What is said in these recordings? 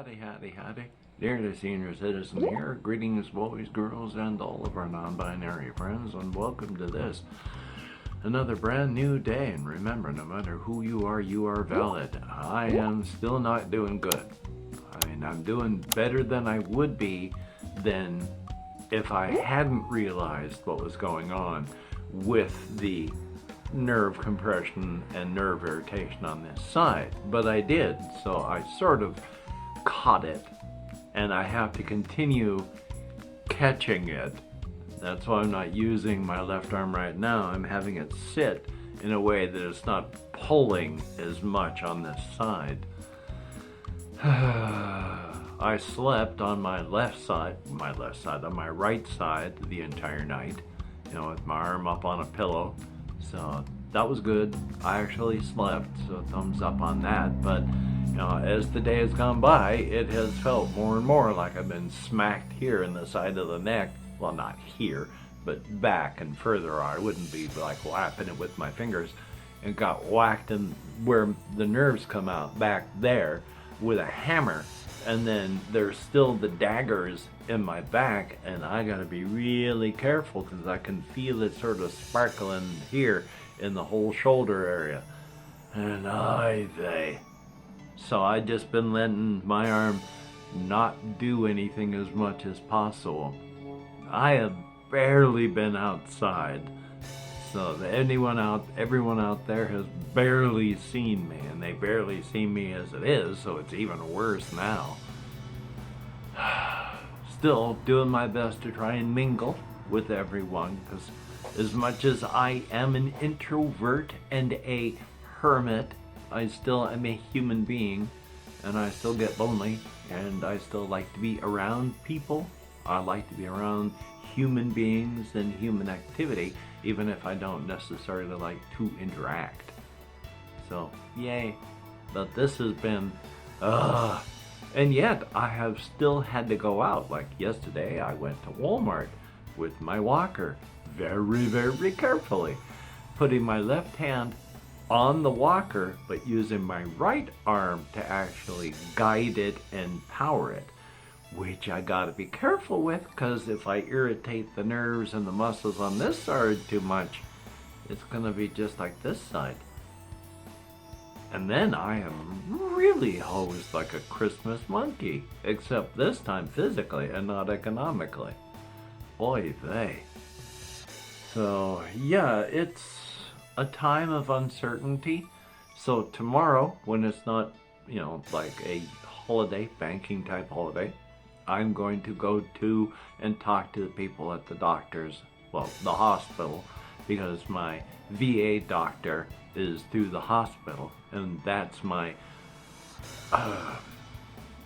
Howdy, howdy, howdy. Dear the senior citizen here, greetings boys, girls, and all of our non-binary friends, and welcome to this. Another brand new day, and remember, no matter who you are valid. I am still not doing good. I mean, I'm doing better than I would be than if I hadn't realized what was going on with the nerve compression and nerve irritation on this side. But I did, so I sort of caught it, and I have to continue catching it. That's why I'm not using my left arm right now. I'm having it sit in a way that it's not pulling as much on this side. I slept on my on my right side the entire night, with my arm up on a pillow. So that was good. I actually slept, so thumbs up on that. But as the day has gone by, it has felt more and more like I've been smacked here in the side of the neck. Well, not here, but back and further. I wouldn't be like whapping it with my fingers. And got whacked in where the nerves come out back there with a hammer. And then there's still the daggers in my back, and I gotta be really careful because I can feel it sort of sparkling here in the whole shoulder area. And so I just been letting my arm not do anything as much as possible. I have barely been outside, so everyone out there has barely seen me, and they barely see me as it is, so it's even worse now. Still doing my best to try and mingle with everyone, because as much as I am an introvert and a hermit, I still am a human being, and I still get lonely, and I still like to be around people. I like to be around human beings and human activity, even if I don't necessarily like to interact. So, yay. But this has been, and yet I have still had to go out. Like yesterday, I went to Walmart with my walker, very, very carefully, putting my left hand on the walker, but using my right arm to actually guide it and power it, which I gotta be careful with, because if I irritate the nerves and the muscles on this side too much, it's gonna be just like this side. And then I am really hosed like a Christmas monkey, except this time physically and not economically. Oy vey. So yeah, it's a time of uncertainty. So tomorrow, when it's not, like a holiday, banking type holiday, I'm going to go to and talk to the people at the the hospital, because my VA doctor is through the hospital, and that's my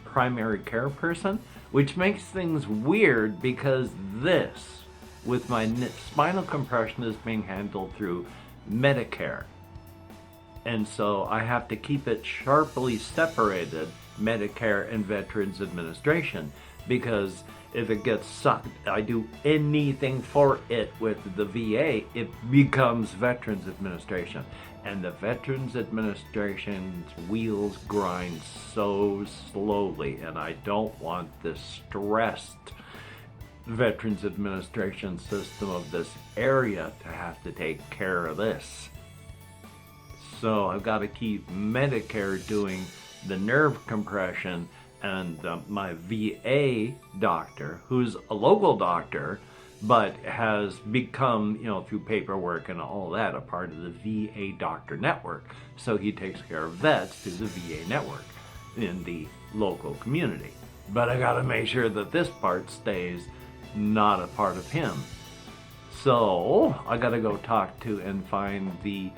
primary care person, which makes things weird because this, with my spinal compression, is being handled through Medicare. And so I have to keep it sharply separated, Medicare and Veterans Administration, because if it gets sucked, I do anything for it with the VA, it becomes Veterans Administration. And the Veterans Administration's wheels grind so slowly, and I don't want this stressed Veterans Administration system of this area to have to take care of this. So I've got to keep Medicare doing the nerve compression, and my VA doctor, who's a local doctor, but has become, through paperwork and all that, a part of the VA doctor network. So he takes care of vets through the VA network in the local community. But I gotta make sure that this part stays not a part of him. So I gotta go talk to and find the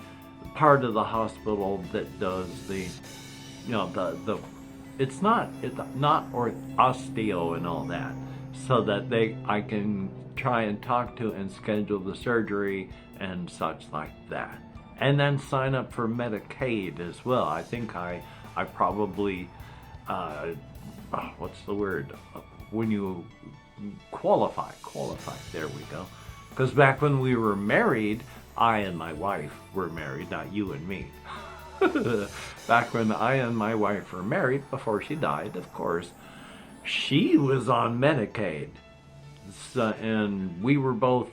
part of the hospital that does it's not osteo and all that, so that I can try and talk to and schedule the surgery and such like that, and then sign up for Medicaid as well. I think I probably what's the word, when you qualify, there we go, because back when we were married, I and my wife were married, not you and me. Back when I and my wife were married, before she died, of course, she was on Medicaid. So, and we were both,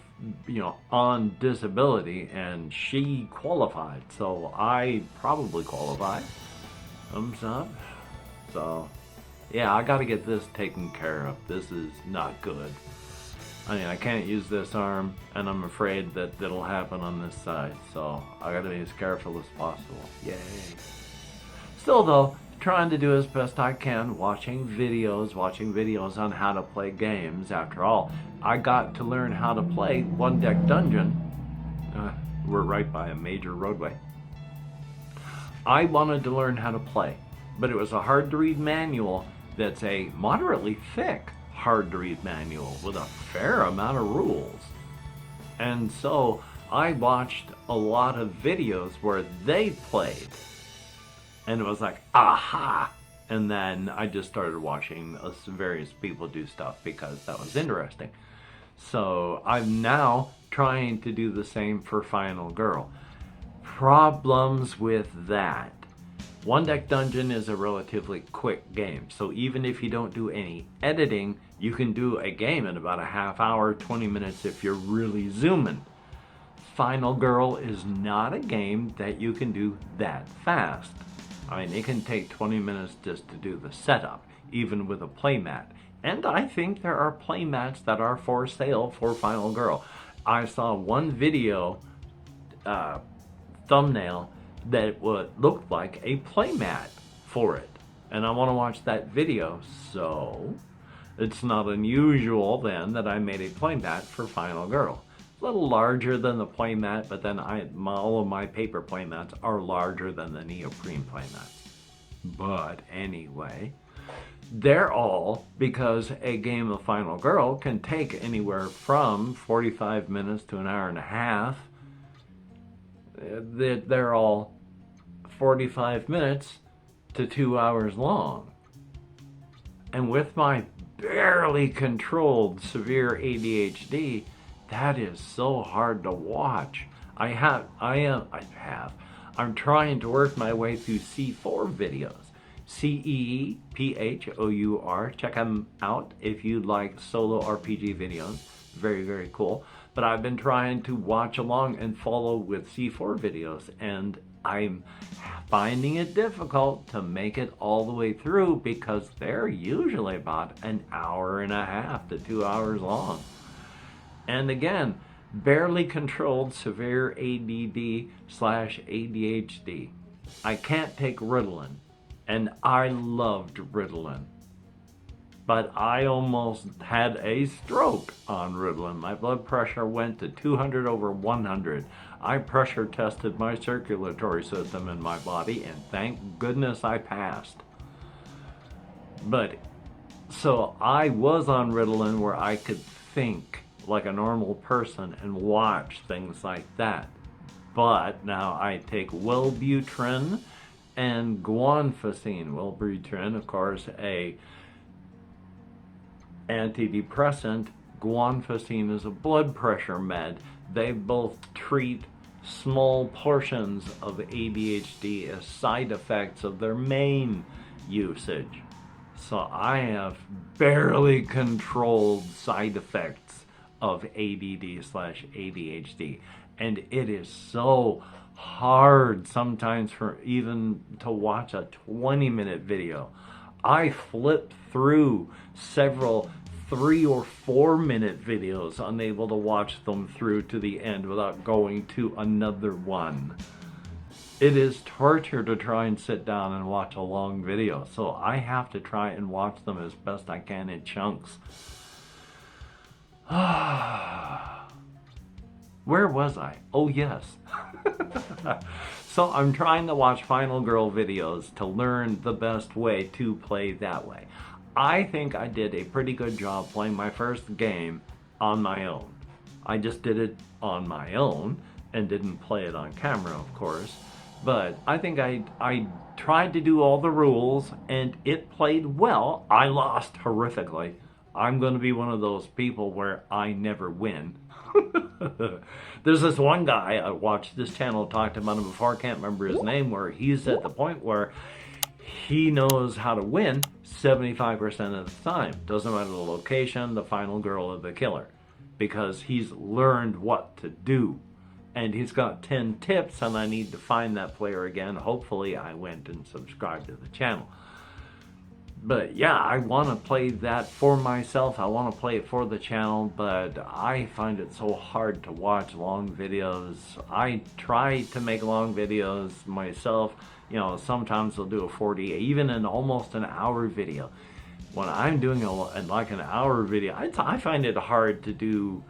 on disability, and she qualified. So I probably qualified. Thumbs up. So, yeah, I got to get this taken care of. This is not good. I mean, I can't use this arm, and I'm afraid that it'll happen on this side, so I gotta be as careful as possible. Yay. Still though, trying to do as best I can, watching videos on how to play games. After all, I got to learn how to play One Deck Dungeon. We're right by a major roadway. I wanted to learn how to play, but it was a hard to read manual that's a moderately thick hard to read manual with a fair amount of rules. And so I watched a lot of videos where they played, and it was like, aha! And then I just started watching various people do stuff because that was interesting. So I'm now trying to do the same for Final Girl. Problems with that. One Deck Dungeon is a relatively quick game, so even if you don't do any editing, you can do a game in about a half hour, 20 minutes if you're really zooming. Final Girl is not a game that you can do that fast. I mean, it can take 20 minutes just to do the setup, even with a playmat. And I think there are playmats that are for sale for Final Girl. I saw one video thumbnail that looked like a playmat for it, and I want to watch that video, so it's not unusual then that I made a playmat for Final Girl. A little larger than the playmat, but then all of my paper playmats are larger than the neoprene playmats. But anyway, they're all because a game of Final Girl can take anywhere from 45 minutes to an hour and a half. They're all 45 minutes to 2 hours long. And with my barely controlled severe ADHD, that is so hard to watch. I'm trying to work my way through C4 videos. CEEPHOUR. Check them out if you like solo RPG videos. Very, very cool. But I've been trying to watch along and follow with C4 videos, and I'm finding it difficult to make it all the way through because they're usually about an hour and a half to 2 hours long. And again, barely controlled severe ADD/ADHD. I can't take Ritalin, and I loved Ritalin. But I almost had a stroke on Ritalin. My blood pressure went to 200/100. I pressure tested my circulatory system in my body, and thank goodness I passed. But, so I was on Ritalin where I could think like a normal person and watch things like that. But now I take Wellbutrin and guanfacine. Wellbutrin, of course, a antidepressant. Guanfacine is a blood pressure med. They both treat small portions of ADHD as side effects of their main usage. So I have barely controlled side effects of ADD/ADHD, and it is so hard sometimes for even to watch a 20-minute video. I flip through several 3 or 4 minute videos, unable to watch them through to the end without going to another one. It is torture to try and sit down and watch a long video, so I have to try and watch them as best I can in chunks. Where was I? Oh yes. So I'm trying to watch Final Girl videos to learn the best way to play that way. I think I did a pretty good job playing my first game on my own. I just did it on my own and didn't play it on camera, of course. But I think I tried to do all the rules and it played well. I lost horrifically. I'm going to be one of those people where I never win. There's this one guy, I watched this channel, talked about him before, I can't remember his name, where he's at the point where he knows how to win 75% of the time. Doesn't matter the location, the final girl, or the killer, because he's learned what to do. And he's got 10 tips, and I need to find that player again. Hopefully I went and subscribed to the channel. But yeah, I want to play that for myself. I want to play it for the channel, but I find it so hard to watch long videos. I try to make long videos myself. You know, sometimes I'll do a 40, even an almost an hour video. When I'm doing like an hour video, I find it hard to do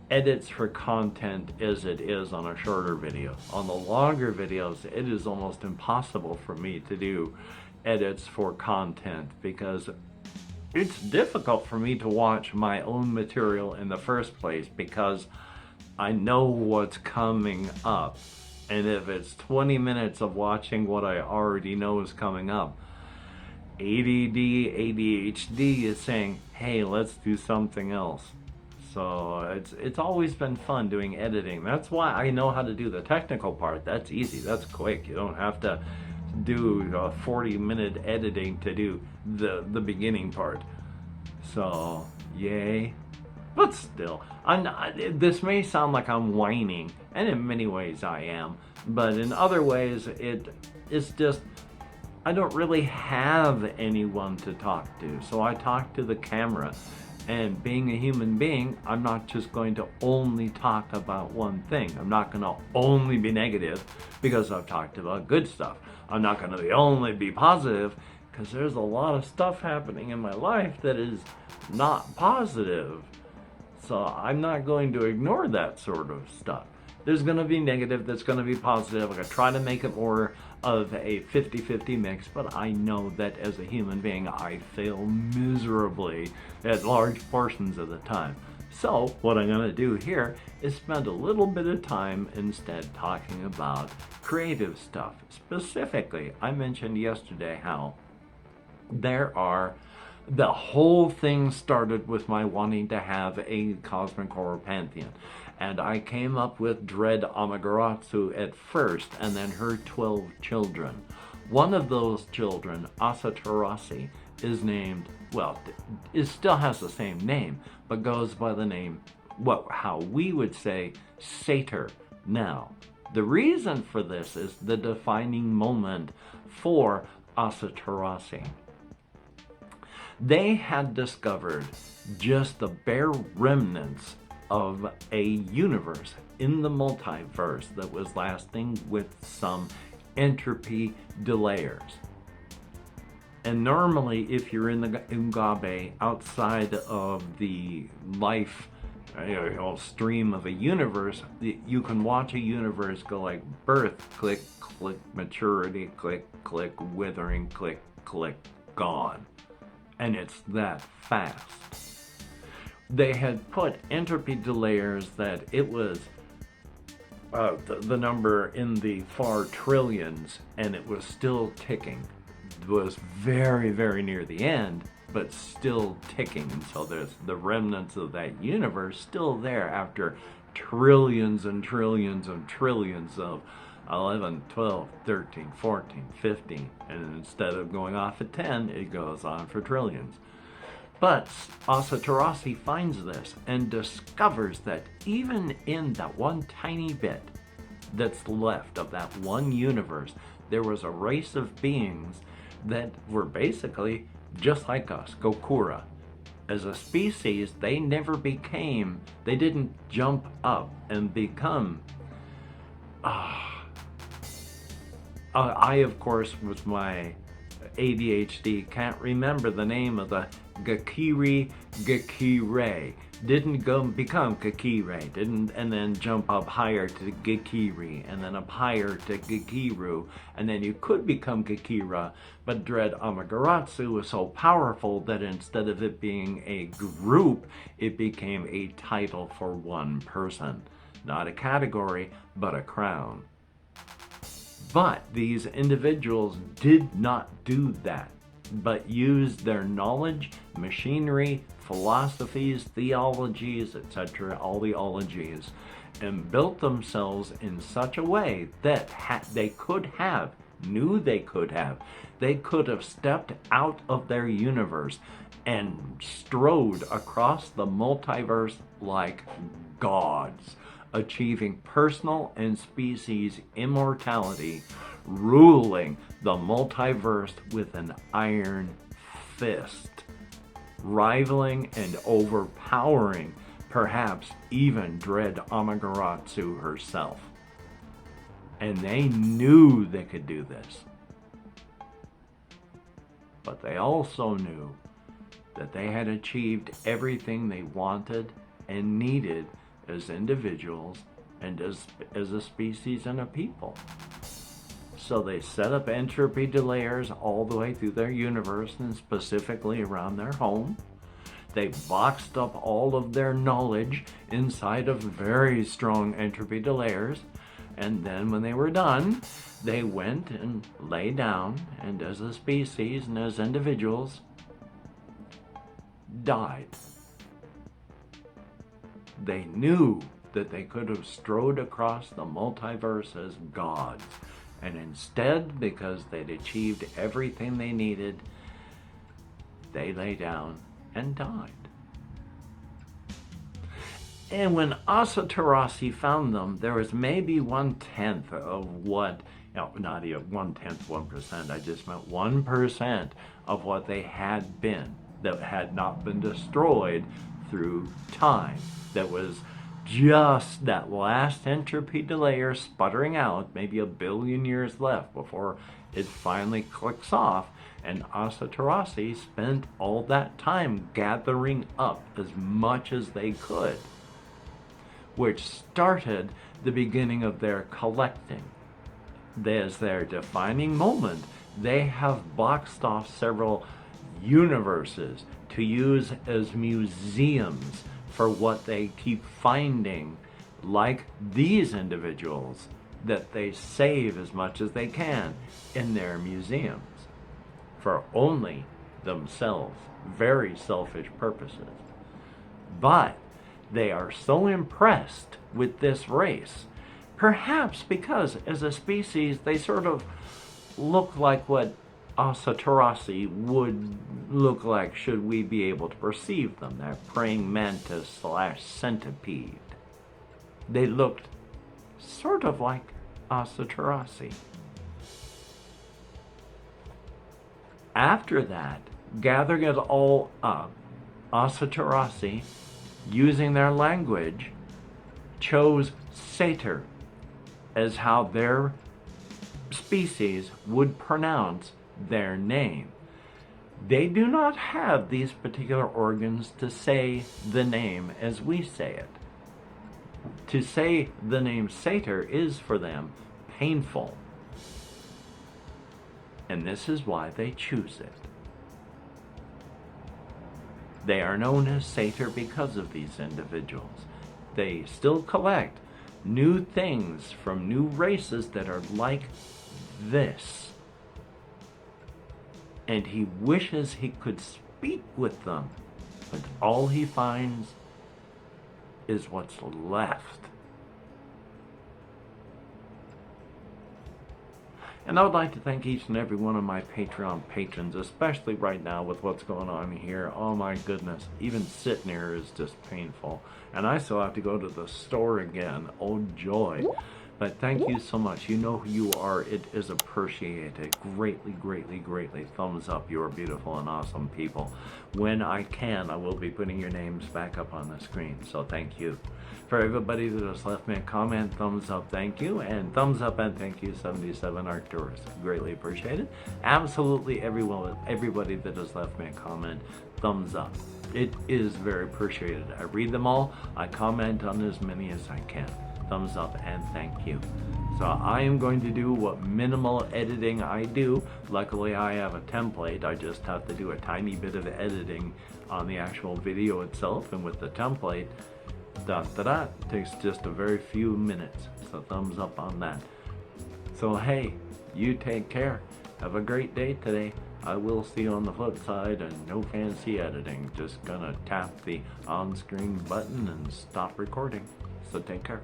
edits for content as it is on a shorter video. On the longer videos, it is almost impossible for me to do edits for content because it's difficult for me to watch my own material in the first place because I know what's coming up. And if it's 20 minutes of watching what I already know is coming up, ADD, ADHD is saying, hey, let's do something else. So it's always been fun doing editing. That's why I know how to do the technical part. That's easy, that's quick. You don't have to do 40-minute editing to do the beginning part. So yay. But still, this may sound like I'm whining, and in many ways I am, but in other ways it's just I don't really have anyone to talk to, so I talk to the camera. And being a human being, I'm not just going to only talk about one thing. I'm not going to only be negative because I've talked about good stuff. I'm not going to only be positive because there's a lot of stuff happening in my life that is not positive. So I'm not going to ignore that sort of stuff. There's going to be negative, that's going to be positive. I'm going to try to make it more of a 50-50 mix, but I know that as a human being, I fail miserably at large portions of the time. So what I'm going to do here is spend a little bit of time instead talking about creative stuff. Specifically, I mentioned yesterday how the whole thing started with my wanting to have a cosmic horror pantheon. And I came up with Dread Amaterasu at first, and then her 12 children. One of those children, Asatarasi, is named, well, it still has the same name, but goes by the name, how we would say, Satyr. Now, the reason for this is the defining moment for Asatarasi. They had discovered just the bare remnants of a universe in the multiverse that was lasting with some entropy delayers. And normally, if you're in the Ungabe, outside of the life stream of a universe, you can watch a universe go like birth, click, click, maturity, click, click, withering, click, click, gone. And it's that fast. They had put entropy delayers that it was the number in the far trillions, and it was still ticking. It was very, very near the end, but still ticking. And so there's the remnants of that universe still there after trillions and trillions and trillions of 11, 12, 13, 14, 15. And instead of going off at 10, it goes on for trillions. But Asatarasi finds this and discovers that even in that one tiny bit that's left of that one universe, there was a race of beings that were basically just like us, Gokura. As a species, they never became, they didn't jump up and become, I, of course, with my ADHD, can't remember the name of the Gakire. Didn't go become Gakire, and then jump up higher to Gakire, and then up higher to Gakiru, and then you could become Gakira, but Dread Amaterasu was so powerful that instead of it being a group, it became a title for one person. Not a category, but a crown. But these individuals did not do that. but used their knowledge, machinery, philosophies, theologies, etc., all the ologies, and built themselves in such a way that they could have stepped out of their universe and strode across the multiverse like gods, achieving personal and species immortality, ruling the multiverse with an iron fist, rivaling and overpowering perhaps even dread Amaterasu herself. And they knew they could do this. But they also knew that they had achieved everything they wanted and needed as individuals and as a species and a people. So they set up entropy delayers all the way through their universe and specifically around their home. They boxed up all of their knowledge inside of very strong entropy delayers, and then when they were done, they went and lay down, and as a species and as individuals, died. They knew that they could have strode across the multiverse as gods, and instead, because they'd achieved everything they needed, they lay down and died. And when Asatarasi found them, there was maybe 1/10 of what, not even 1/10, 1%, I just meant 1% of what they had been, that had not been destroyed through time. That was just that last entropy delayer sputtering out, maybe 1 billion years left before it finally clicks off, and Asatarasi spent all that time gathering up as much as they could, which started the beginning of their collecting. As their defining moment, they have boxed off several universes to use as museums for what they keep finding, like these individuals that they save as much as they can in their museums for only themselves, very selfish purposes. But they are so impressed with this race, perhaps because as a species they sort of look like what Asatarasi would look like should we be able to perceive them, that praying mantis / centipede. They looked sort of like Asatarasi. After that, gathering it all up, Asatarasi, using their language, chose satyr as how their species would pronounce their name. They do not have these particular organs to say the name as we say it. To say the name satyr is for them painful. And this is why they choose it. They are known as satyr because of these individuals. They still collect new things from new races that are like this. And he wishes he could speak with them, but all he finds is what's left. And I would like to thank each and every one of my Patreon patrons, especially right now with what's going on here. Oh my goodness, even sitting here is just painful. And I still have to go to the store again. Oh joy. But thank you so much. You know who you are. It is appreciated. Greatly, greatly, greatly. Thumbs up. You are beautiful and awesome people. When I can, I will be putting your names back up on the screen. So thank you. For everybody that has left me a comment, thumbs up, thank you. And thumbs up and thank you, 77 Arcturus. Greatly appreciated. Absolutely everybody that has left me a comment, thumbs up. It is very appreciated. I read them all. I comment on as many as I can. Thumbs up and thank you. So I am going to do what minimal editing I do. Luckily I have a template. I just have to do a tiny bit of editing on the actual video itself, and with the template, takes just a very few minutes. So thumbs up on that. So hey, you take care. Have a great day today. I will see you on the flip side, and no fancy editing. Just gonna tap the on-screen button and stop recording. So take care.